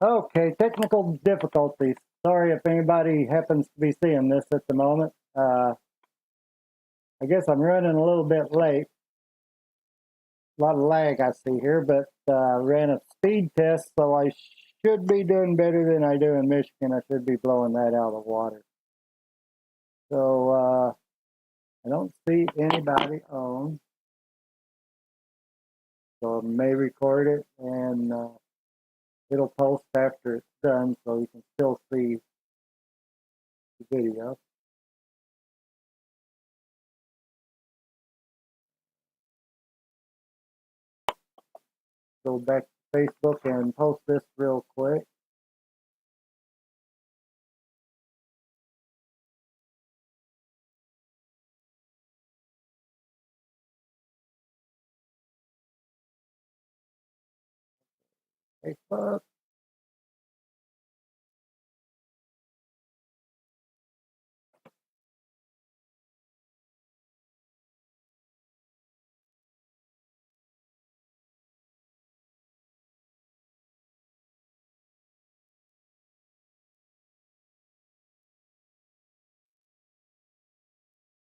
Okay, technical difficulties. Sorry if anybody happens to be seeing this at the moment. I guess I'm running a little bit late. A lot of lag I see here, but ran a speed test, so I should be doing better than I do in Michigan. I should be blowing that out of the water. So I don't see anybody on. So I may record it and it'll post after it's done, so you can still see the video. Go back to Facebook and post this real quick. Facebook.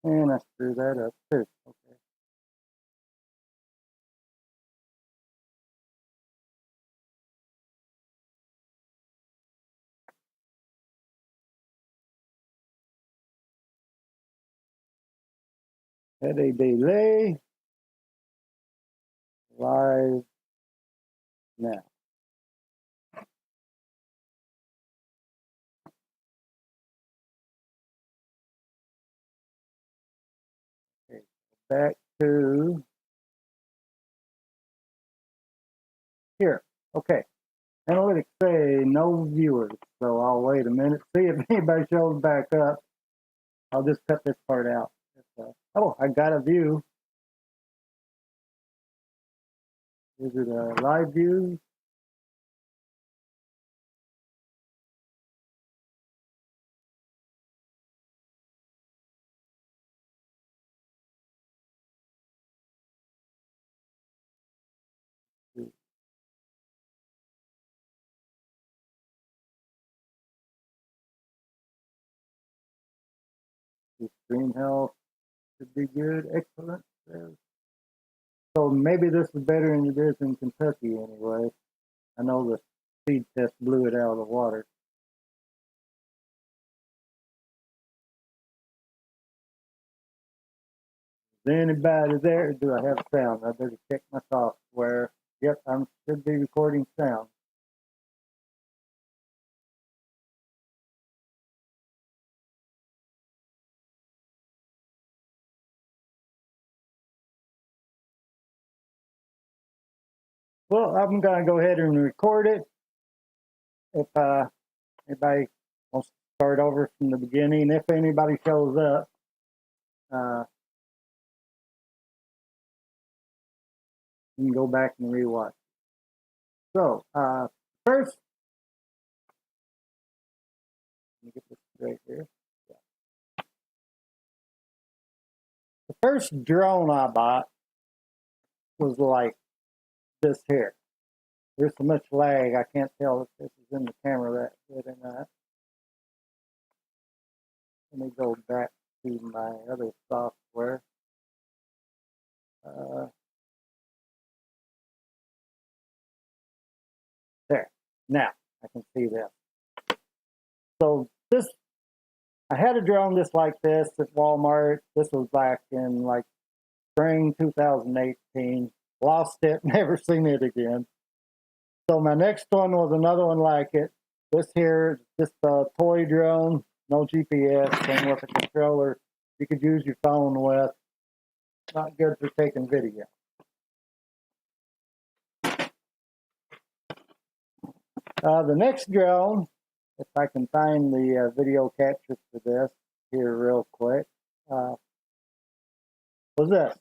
And I screw that up too. Okay. Had a delay. Live now. Okay. Back to here. Okay. Analytics say no viewers. So I'll wait a minute, see if anybody shows back up. I'll just cut this part out. Oh, I got a view. Is it a live view? The screen health should be good. Excellent. So maybe this is better than it is in Kentucky anyway. I know the speed test blew it out of the water. Is anybody there? Do I have sound? I better check my software. Yep, I should be recording sound. Well, I'm going to go ahead and record it. If anybody wants to start over from the beginning, if anybody shows up, you can go back and rewatch. So, first, let me get this straight here. Yeah. The first drone I bought was like this here. There's so much lag, I can't tell if this is in the camera that good or not. Let me go back to my other software. There. Now, I can see that. So this, I had a drone just like this at Walmart. This was back in like spring 2018. Lost it, never seen it again. So my next one was another one like it. This here, just a toy drone, no GPS, came with a controller you could use your phone with. Not good for taking video. The next drone, if I can find the video capture for this here real quick, was this.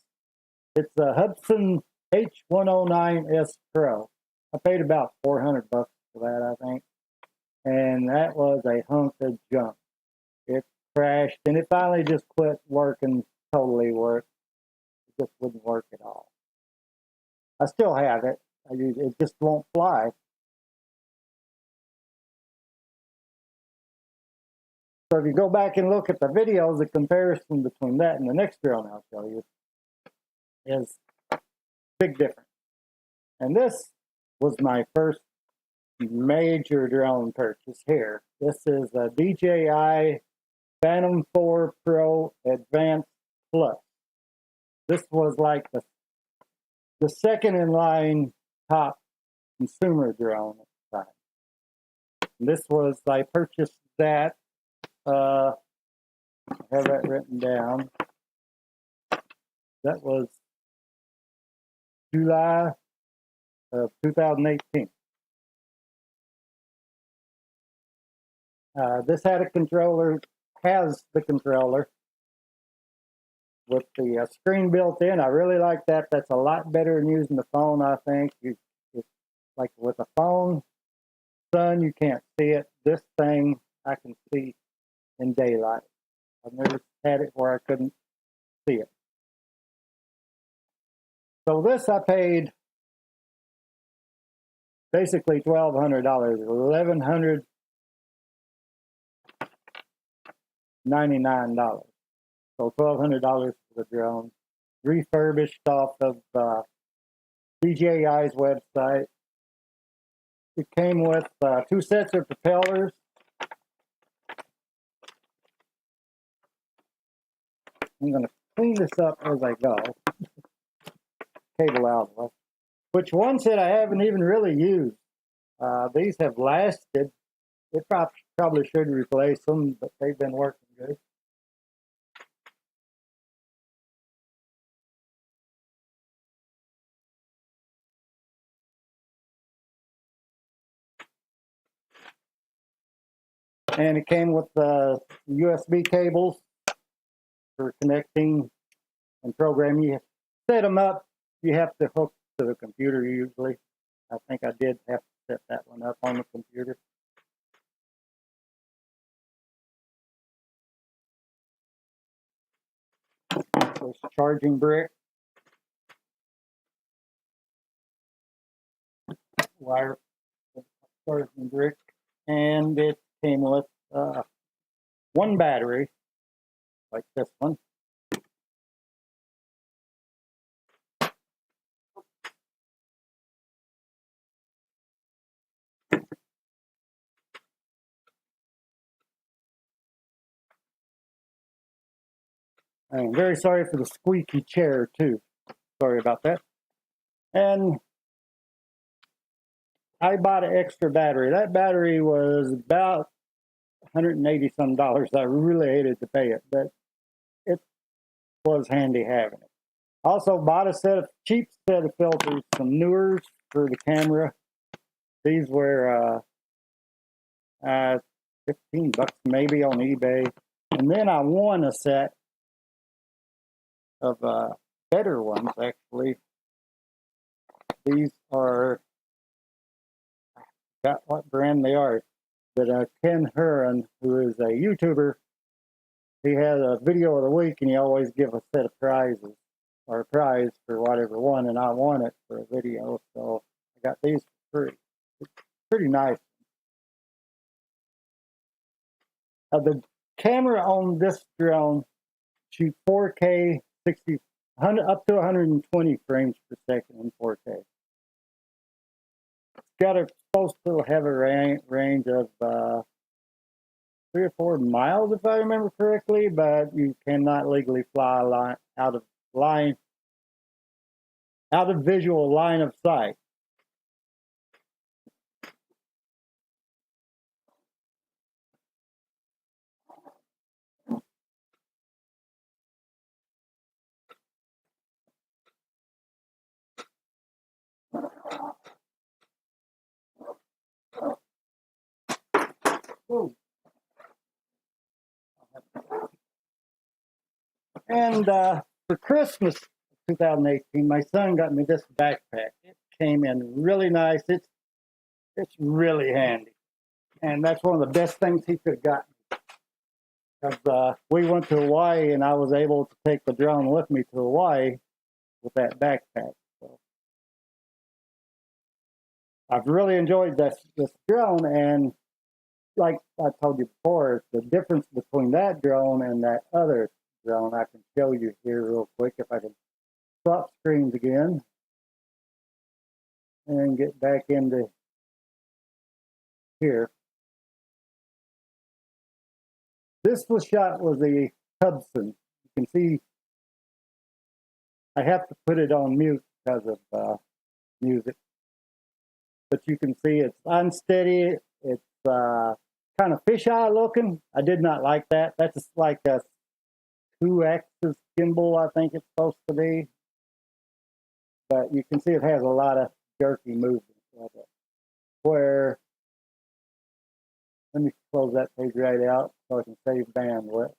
It's a Hudson H109S Pro. I paid about $400 for that, I think. And that was a hunk of junk. It crashed and it finally just quit working, totally worked. It just wouldn't work at all. I still have it. It just won't fly. So if you go back and look at the videos, the comparison between that and the next drone I'll show you is big difference. And this was my first major drone purchase here. This is a DJI Phantom 4 Pro Advanced Plus. This was like the second in line top consumer drone at the time. And this was, I purchased that, I have that written down. That was July of 2018. This had a controller, has the controller with the screen built in. I really like that. That's a lot better than using the phone, I think. It's like with a phone, sun, you can't see it. This thing, I can see in daylight. I've never had it where I couldn't see it. So this I paid basically $1,200, $1,199. So $1,200 for the drone, refurbished off of DJI's website. It came with 2 sets of propellers. I'm going to clean this up as I go. Cable outlet. Which one set I haven't even really used. These have lasted. They probably should replace them, but they've been working good. And it came with USB cables for connecting and programming. You set them up, you have to hook to the computer usually. I think I did have to set that one up on the computer. This charging brick. Wire charging brick. And it came with 1 battery, like this one. I'm very sorry for the squeaky chair too. Sorry about that. And I bought an extra battery. That battery was about $180 some. I really hated to pay it, but it was handy having it. Also bought a cheap set of filters, some Newers for the camera. These were $15 maybe on eBay. And then I won a set of better ones, actually. These are, I forgot what brand they are, but Ken Huron, who is a YouTuber, he had a video of the week, and he always give a set of prizes, or a prize for whatever won, and I won it for a video, so I got these for free. It's pretty nice. The camera on this drone shoots 4K, 60, up to 120 frames per second in 4K. It's supposed to have a range of 3 or 4 miles, if I remember correctly, but you cannot legally fly out of visual line of sight. Ooh. And for Christmas 2018, my son got me this backpack. It came in really nice. It's really handy. And that's one of the best things he could have gotten. Because we went to Hawaii, and I was able to take the drone with me to Hawaii with that backpack. So I've really enjoyed this drone, and like I told you before, the difference between that drone and that other drone, I can show you here real quick if I can swap screens again and get back into here. This was shot with the Hudson. You can see I have to put it on mute because of music, but you can see it's unsteady. It's kind of fisheye looking. I did not like that. That's like a 2-axis gimbal, I think it's supposed to be. But you can see it has a lot of jerky movement with it. Where, let me close that page right out so I can save bandwidth.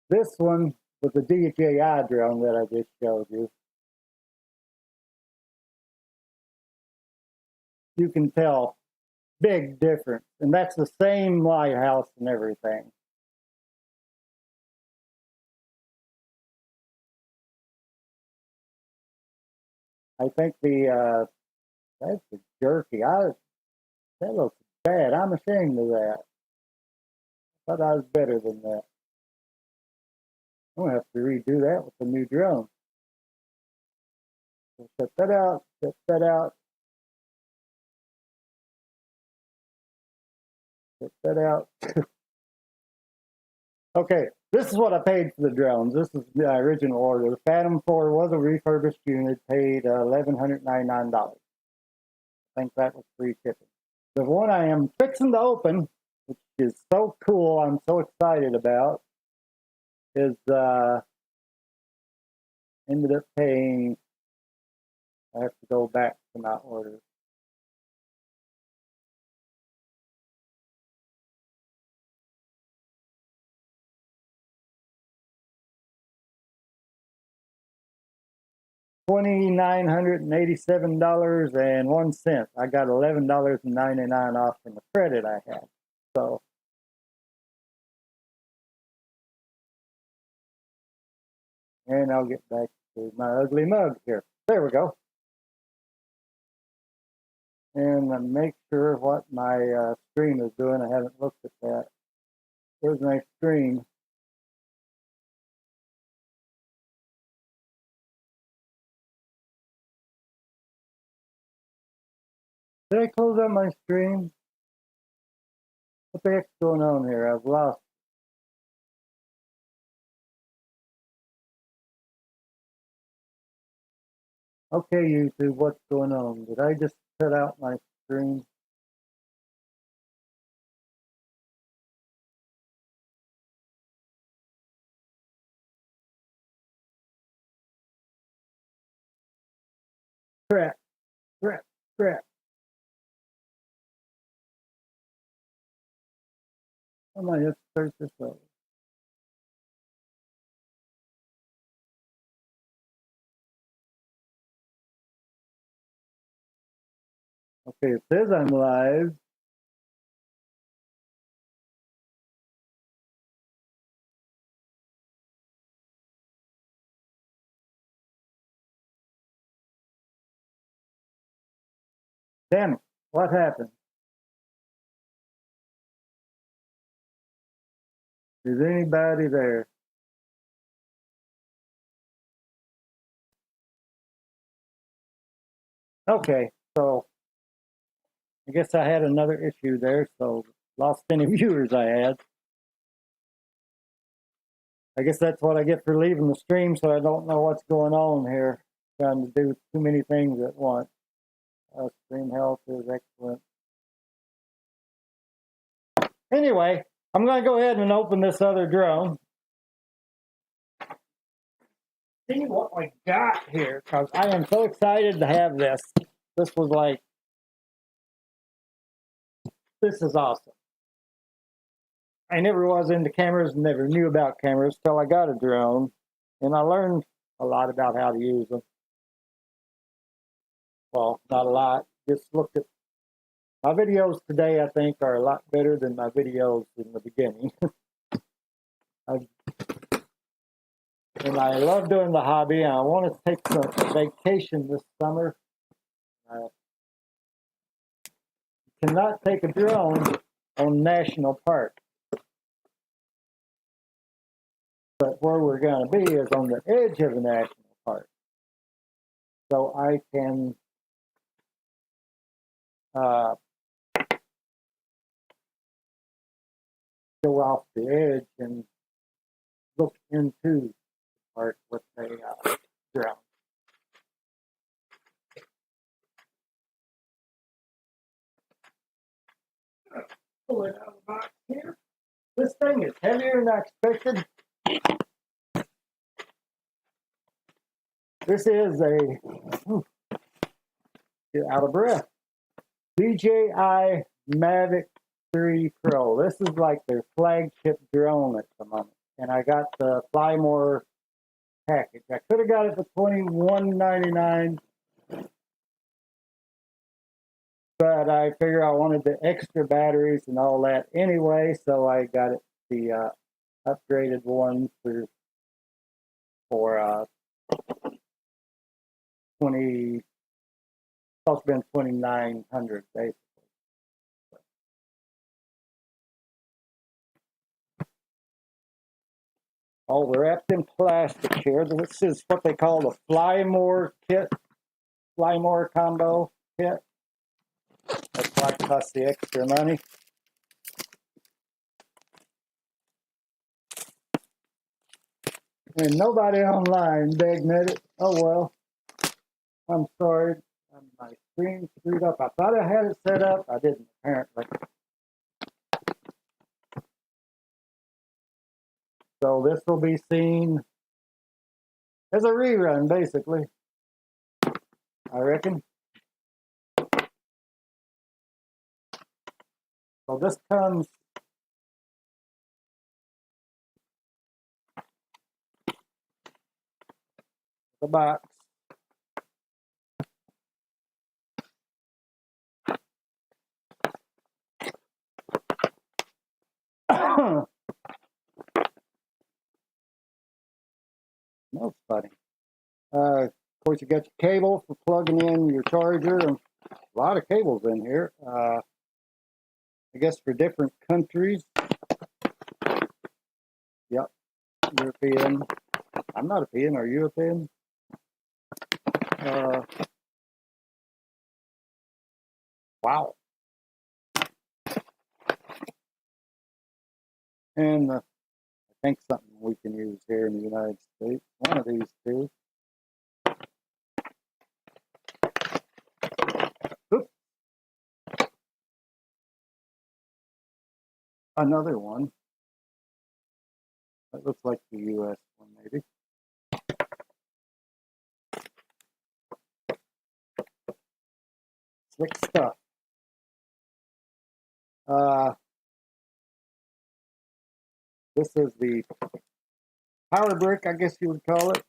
This one with the DJI drone that I just showed you, you can tell big difference. And that's the same lighthouse and everything. I think that's the jerky. That looks bad. I'm ashamed of that. I thought I was better than that. I'm gonna have to redo that with the new drone. So set that out, set that out, set that out. Okay, this is what I paid for the drones. This is the original order. The Phantom 4 was a refurbished unit, paid $1,199. I think that was free shipping. The one I am fixing to open, which is so cool, I'm so excited about, is ended up paying, I have to go back to my order. $2,987.01. I got $11.99 off from the credit I had. So, and I'll get back to my ugly mug here. There we go. And make sure what my screen is doing. I haven't looked at that. There's my screen. Did I close out my screen? What the heck's going on here? I've lost. Okay, YouTube, what's going on? Did I just cut out my screen? Crap, crap, crap. I might have to start this over. Okay, it says I'm live. Damn it, what happened? Is anybody there? Okay, so I guess I had another issue there, so lost any viewers I had. I guess that's what I get for leaving the stream, so I don't know what's going on here. Trying to do too many things at once. Stream health is excellent. Anyway, I'm going to go ahead and open this other drone. See what we got here, because I am so excited to have this. This was like, this is awesome. I never was into cameras, never knew about cameras till I got a drone, and I learned a lot about how to use them. Well, not a lot, just looked at my videos today. I think are a lot better than my videos in the beginning. And I love doing the hobby, and I want to take some vacation this summer. Cannot take a drone on national park. But where we're going to be is on the edge of the national park. So I can go off the edge and look into the park with a drone. Pull it out of the box here. This thing is heavier than I expected. This is a, get out of breath, DJI Mavic 3 Pro. This is like their flagship drone at the moment. And I got the Fly More package. I could have got it for $21.99, but I figure I wanted the extra batteries and all that anyway, so I got it the upgraded one for 20. It's been $2,900 basically. All wrapped in plastic here. This is what they call the Fly More kit, Fly More combo kit. That's why it costs the extra money. And nobody online begged it. Oh well. I'm sorry. My screen screwed up. I thought I had it set up. I didn't, apparently. So this will be seen as a rerun, basically. I reckon. So this comes the box. That's funny. Of course, you got your cable for plugging in your charger, and a lot of cables in here. I guess for different countries. Yep, European. I'm not a European. Are you European? Wow. And I think something we can use here in the United States. One of these two. Oops. Another one. That looks like the U.S. one, maybe. Slick stuff. This is the power brick, I guess you would call it.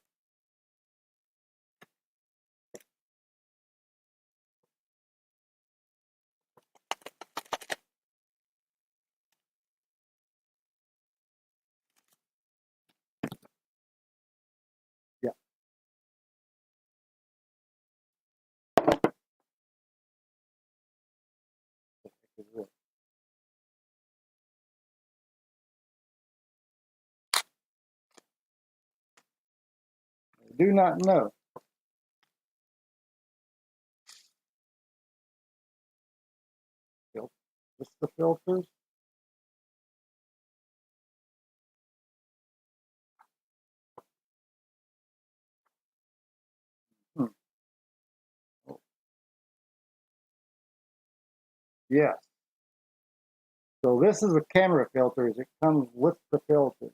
Yeah. I do not know. Just the filters. Oh. Yes. So this is the camera filters. It comes with the filters.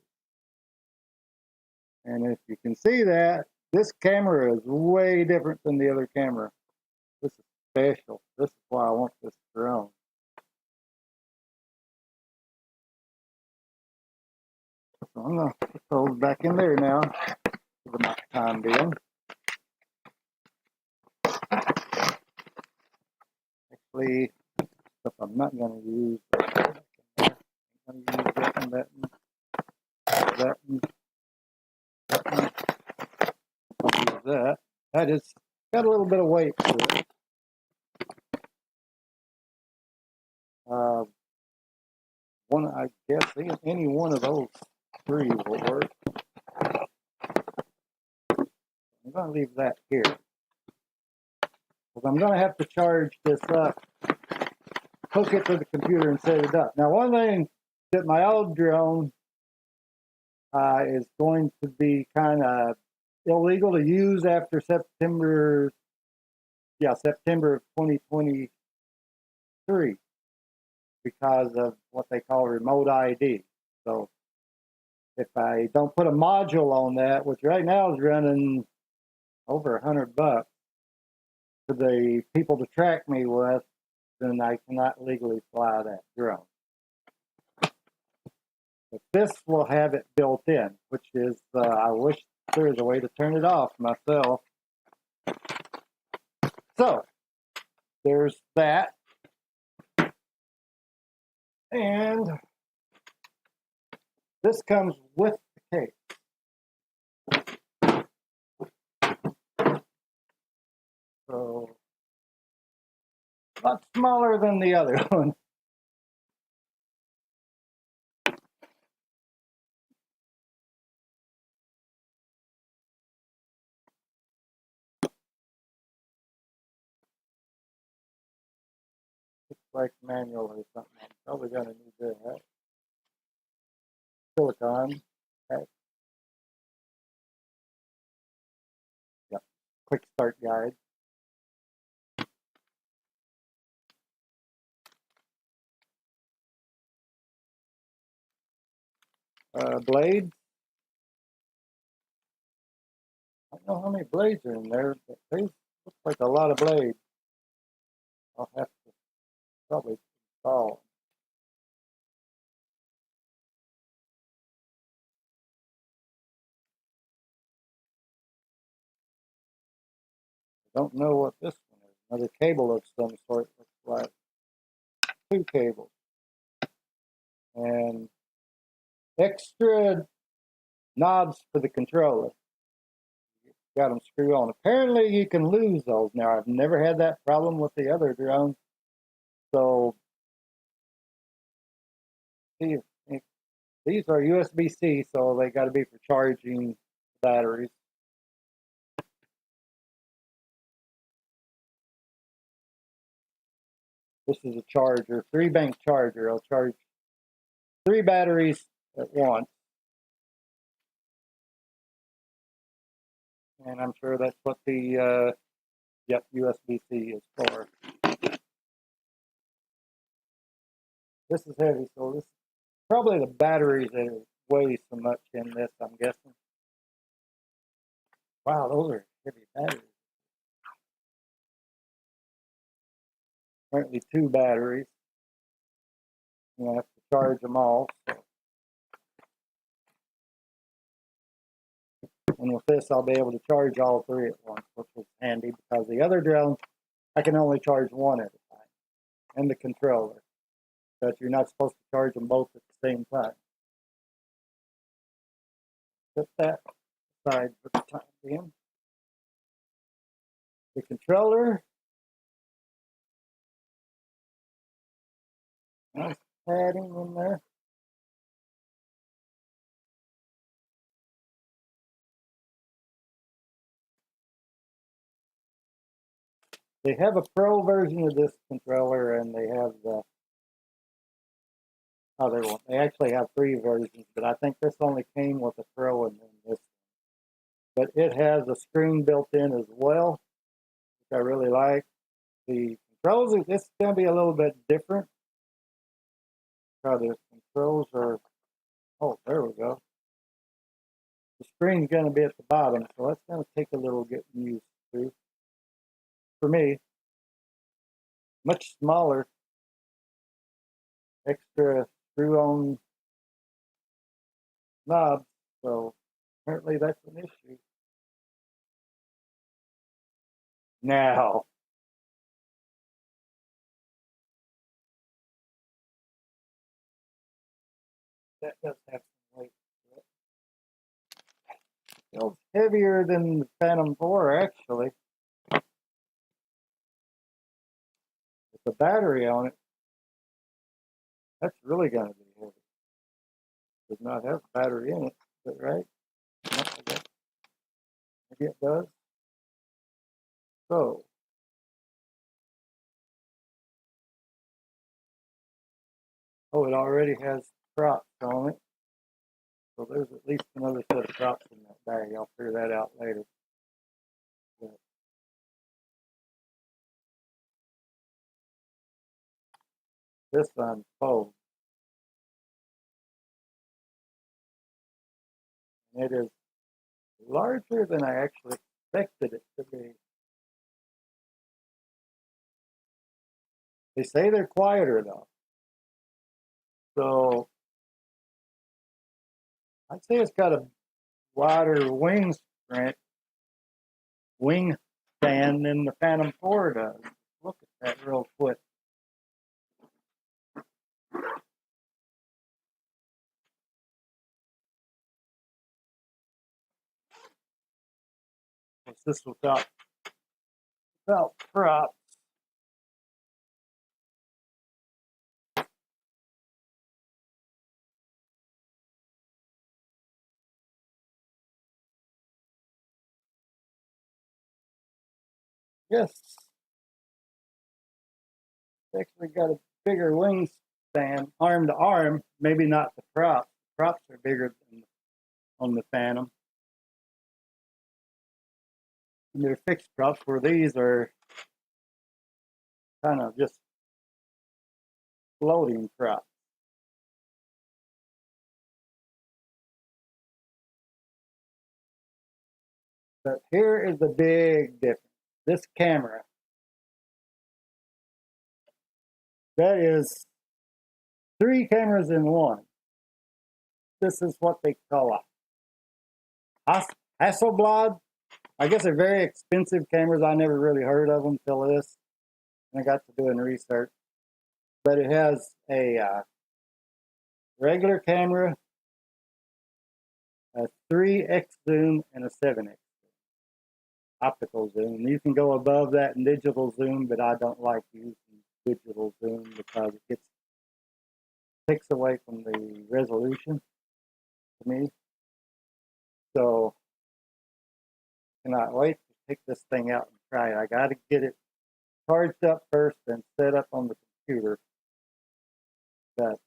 And if you can see that, this camera is way different than the other camera. This is special. This is why I want this drone. So I'm going to put those back in there now for the time being. Actually, stuff I'm not going to use. I'm going to use that one, that one, that one, that one. I'll use that. That is got a little bit of weight to it. one, I guess any one of those three will work. I'm going to leave that here, because I'm going to have to charge this up, hook it to the computer and set it up. Now, one thing that my old drone is going to be kind of illegal to use after September of 2023, because of what they call remote ID. So if I don't put a module on that, which right now is running over $100 for the people to track me with, then I cannot legally fly that drone. But this will have it built in, which is, I wish there was a way to turn it off myself. So there's that. And this comes with the case. So a lot smaller than the other one. Looks like manual or something. I'm probably going to need that. Silicon. Okay. Yep. Quick start guide. Blades. I don't know how many blades are in there, but they look like a lot of blades. I'll have to probably install. I don't know what this one is. Another cable of some sort. Looks like 2 cables. And extra knobs for the controller. Got them screwed on. Apparently you can lose those. Now, I've never had that problem with the other drones. So these are USB-C, so they got to be for charging batteries. This is a charger, 3-bank charger. I'll charge 3 batteries at once. And I'm sure that's what the USB-C is for. This is heavy, so this is probably the batteries that weigh so much in this, I'm guessing. Wow, those are heavy batteries. Apparently 2 batteries. I'm going to have to charge them all. So. And with this, I'll be able to charge all 3 at once, which is handy, because the other drone, I can only charge 1 at a time, and the controller. But you're not supposed to charge them both at the same time. Put that aside for the time being. The controller. Nice padding in there. They have a pro version of this controller, and they have the they actually have 3 versions, but I think this only came with a pro and then this. But it has a screen built in as well, which I really like. The controls, this is going to be a little bit different. The controls are, oh, there we go. The screen's going to be at the bottom, so that's going to take a little getting used to. For me, much smaller, extra screw-on knobs, so apparently that's an issue. Now, that does have some weight to it. Feels heavier than the Phantom 4, actually. With the battery on it, that's really going to be heavy. does not have a battery in it. Is that right? Maybe it does. So, oh, it already has props on it. So there's at least another set of props in that bag. I'll figure that out later. But this unfolds. And it is larger than I actually expected it to be. They say they're quieter though. So I'd say it's got a wider wingspan than the Phantom 4 does. Look at that real quick. What's this without props? Yes, it's actually got a bigger wingspan, arm to arm. Maybe not the props. The props are bigger than on the Phantom. And they're fixed props, where these are kind of just floating props. But here is the big difference. This camera, that is 3 cameras in one. This is what they call a Hasselblad. I guess they're very expensive cameras. I never really heard of them till this. And I got to doing research. But it has a regular camera, a 3x zoom, and a 7x optical zoom. You can go above that in digital zoom, but I don't like using digital zoom because it takes away from the resolution to me. So I cannot wait to pick this thing out and try it. I got to get it charged up first and set up on the computer. But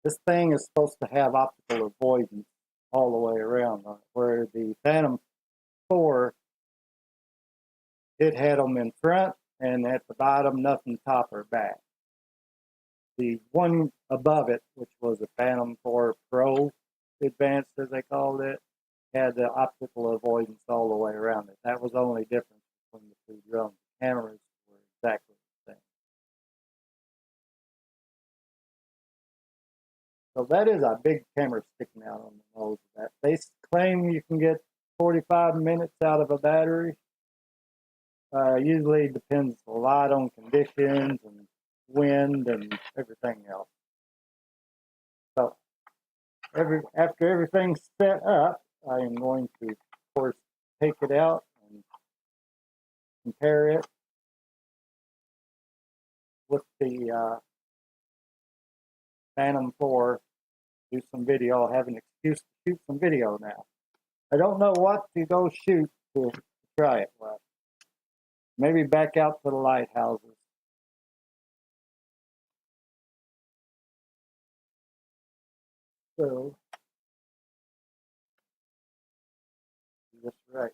this thing is supposed to have optical avoidance all the way around, where the Phantom 4, it had them in front and at the bottom, nothing top or back. The one above it, which was a Phantom 4 Pro Advanced, as they called it, had the optical avoidance all the way around it. That was the only difference between the two drones. The cameras were exactly the same. So that is a big camera sticking out on the nose of that. They claim you can get 45 minutes out of a battery. Usually depends a lot on conditions and wind and everything else. So after everything's set up, I am going to, of course, take it out and compare it with the Phantom 4. Do some video. I'll have an excuse to shoot some video now. I don't know what to go shoot to try it with. Maybe back out to the lighthouses. So, just right.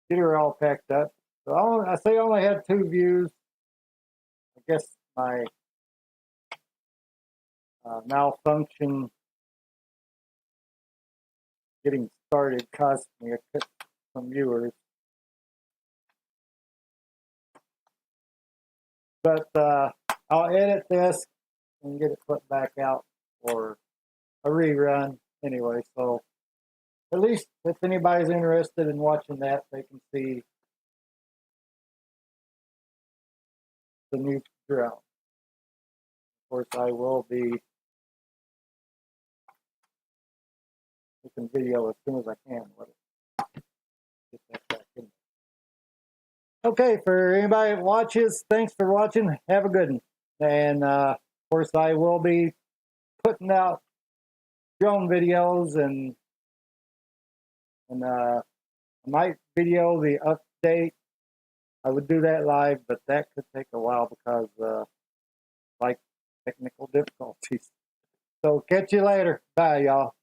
Get her all packed up. So I say I only had 2 views. I guess my malfunction getting started cost me some viewers. But I'll edit this and get it put back out for a rerun anyway. So at least if anybody's interested in watching that, they can see the new drone. Of course, I will be making video as soon as I can with it. Get that back in. Okay, for anybody that watches, thanks for watching. Have a good one. And of course, I will be putting out drone videos, and I might video the update. I would do that live, but that could take a while because like technical difficulties. So catch you later. Bye, y'all.